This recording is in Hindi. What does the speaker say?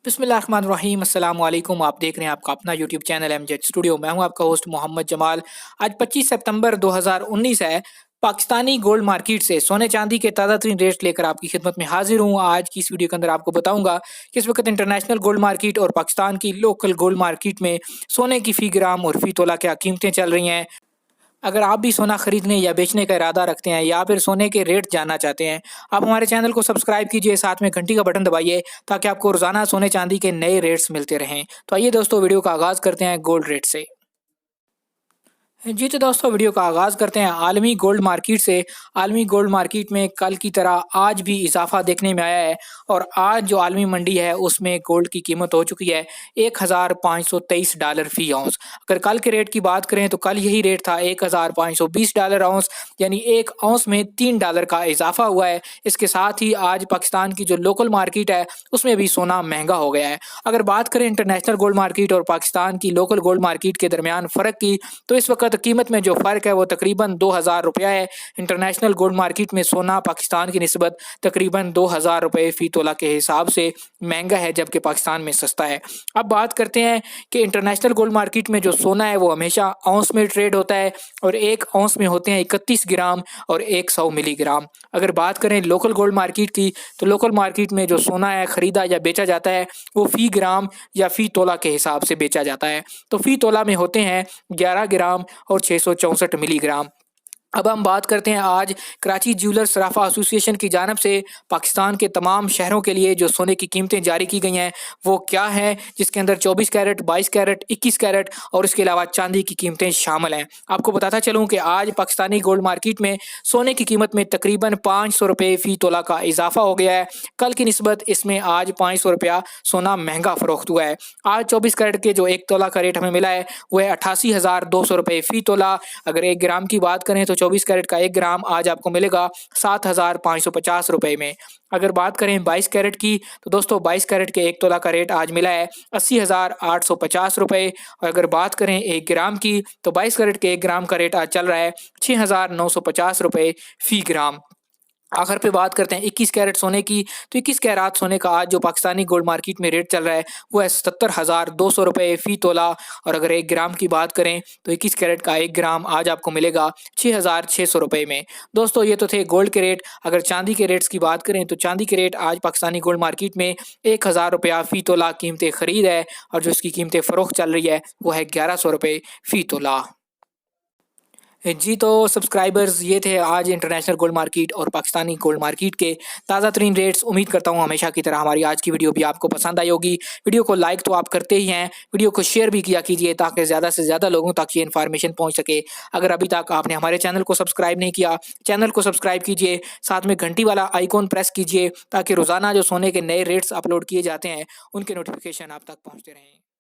बिस्मिल्लाहिर्रहमानिर्रहीम अस्सलाम वालेकुम। आप देख रहे हैं आपका अपना यूट्यूब चैनल एमजेड स्टूडियो। मैं हूं आपका होस्ट मोहम्मद जमाल। आज 25 सितंबर 2019 है। पाकिस्तानी गोल्ड मार्केट से सोने चांदी के ताज़ा तरीन रेट लेकर आपकी खिदमत में हाजिर हूं। आज की इस वीडियो के अंदर आपको बताऊंगा कि इस वक्त इंटरनेशनल गोल्ड मार्केट और पाकिस्तान की लोकल गोल्ड मार्केट में सोने की फी ग्राम और फी तोला क्या कीमतें चल रही हैं। अगर आप भी सोना खरीदने या बेचने का इरादा रखते हैं या फिर सोने के रेट जानना चाहते हैं, आप हमारे चैनल को सब्सक्राइब कीजिए, साथ में घंटी का बटन दबाइए ताकि आपको रोजाना सोने चांदी के नए रेट्स मिलते रहें। तो आइए दोस्तों, वीडियो का आगाज करते हैं गोल्ड रेट से। जी तो दोस्तों, वीडियो का आगाज करते हैं आलमी गोल्ड मार्केट से। आलमी गोल्ड मार्केट में कल की तरह आज भी इजाफा देखने में आया है और आज जो आलमी मंडी है उसमें गोल्ड की कीमत हो चुकी है $1523 फी औंस। अगर कल के रेट की बात करें तो कल यही रेट था $1520 औंस, यानी एक औंस में $3 का इजाफा हुआ है। इसके साथ ही आज पाकिस्तान की जो लोकल मार्केट है उसमें भी सोना महंगा हो गया है। अगर बात करें इंटरनेशनल गोल्ड मार्केट और पाकिस्तान की लोकल गोल्ड मार्केट के दरमियान फ़र्क की, तो इस वक्त कीमत में जो फ़र्क है वो तकरीबन 2000 रुपया है। इंटरनेशनल गोल्ड मार्केट में सोना पाकिस्तान की निस्बत तकरीबन 2000 रुपये फ़ी तोला के हिसाब से महंगा है, जबकि पाकिस्तान में सस्ता है। अब बात करते हैं कि इंटरनेशनल गोल्ड मार्केट में जो सोना है वो हमेशा औंस में ट्रेड होता है और एक औंस में होते हैं 31 ग्राम और 100 मिलीग्राम। अगर बात करें लोकल गोल्ड मार्केट की, तो लोकल मार्केट में जो सोना है खरीदा या बेचा जाता है वो फ़ी ग्राम या फ़ी तोला के हिसाब से बेचा जाता है। तो फ़ी तोला में होते हैं 11 ग्राम और 664 मिलीग्राम। अब हम बात करते हैं आज कराची ज्वेलर्स सराफा एसोसिएशन की जानिब से पाकिस्तान के तमाम शहरों के लिए जो सोने की कीमतें जारी की गई हैं वो क्या हैं, जिसके अंदर 24 कैरेट, 22 कैरेट, 21 कैरेट और इसके अलावा चांदी की कीमतें शामिल हैं। आपको बताता चलूँ कि आज पाकिस्तानी गोल्ड मार्केट में सोने की कीमत में तकरीबन 500 रुपये फ़ी तोला का इजाफा हो गया है। कल की निस्बत इसमें आज 500 रुपया सोना महंगा फरोख्त हुआ है। आज 24 कैरेट के जो एक तोला का रेट हमें मिला है वह 88,200 रुपये फ़ी तोला। अगर 1 ग्राम की बात करें तो 24 कैरेट का 1 ग्राम आज आपको मिलेगा 7,550 रुपये में। अगर बात करें 22 कैरेट की, तो दोस्तों 22 कैरेट के 1 तोला का रेट आज मिला है 80,850 रुपये। और अगर बात करें 1 ग्राम की, तो 22 कैरेट के 1 ग्राम का रेट आज चल रहा है 6,950 रुपये फ़ी ग्राम। आखिर पे बात करते हैं 21 कैरेट सोने की, तो 21 कैरेट सोने का आज जो पाकिस्तानी गोल्ड मार्केट में रेट चल रहा है वो है 77,200 रुपये फ़ी तोला। और अगर 1 ग्राम की बात करें तो 21 कैरेट का 1 ग्राम आज आपको मिलेगा 6,600 रुपये में। दोस्तों ये तो थे गोल्ड के रेट। अगर चांदी के रेट्स की बात करें तो चांदी के रेट आज पाकिस्तानी गोल्ड मार्केट में 1,000 रुपया फ़ी तोला कीमतें खरीद है और जो इसकी कीमतें फ़रोख्त चल रही है वो है 1100 रुपये फ़ी तोला। जी तो सब्सक्राइबर्स, ये थे आज इंटरनेशनल गोल्ड मार्केट और पाकिस्तानी गोल्ड मार्केट के ताज़ा तरीन रेट्स। उम्मीद करता हूँ हमेशा की तरह हमारी आज की वीडियो भी आपको पसंद आई होगी। वीडियो को लाइक तो आप करते ही हैं, वीडियो को शेयर भी किया कीजिए ताकि ज़्यादा से ज़्यादा लोगों तक ये इन्फॉर्मेशन पहुँच सके। अगर अभी तक आपने हमारे चैनल को सब्सक्राइब नहीं किया, चैनल को सब्सक्राइब कीजिए, साथ में घंटी वाला आइकॉन प्रेस कीजिए ताकि रोज़ाना जो सोने के नए रेट्स अपलोड किए जाते हैं उनके नोटिफिकेशन आप तक पहुँचते रहें।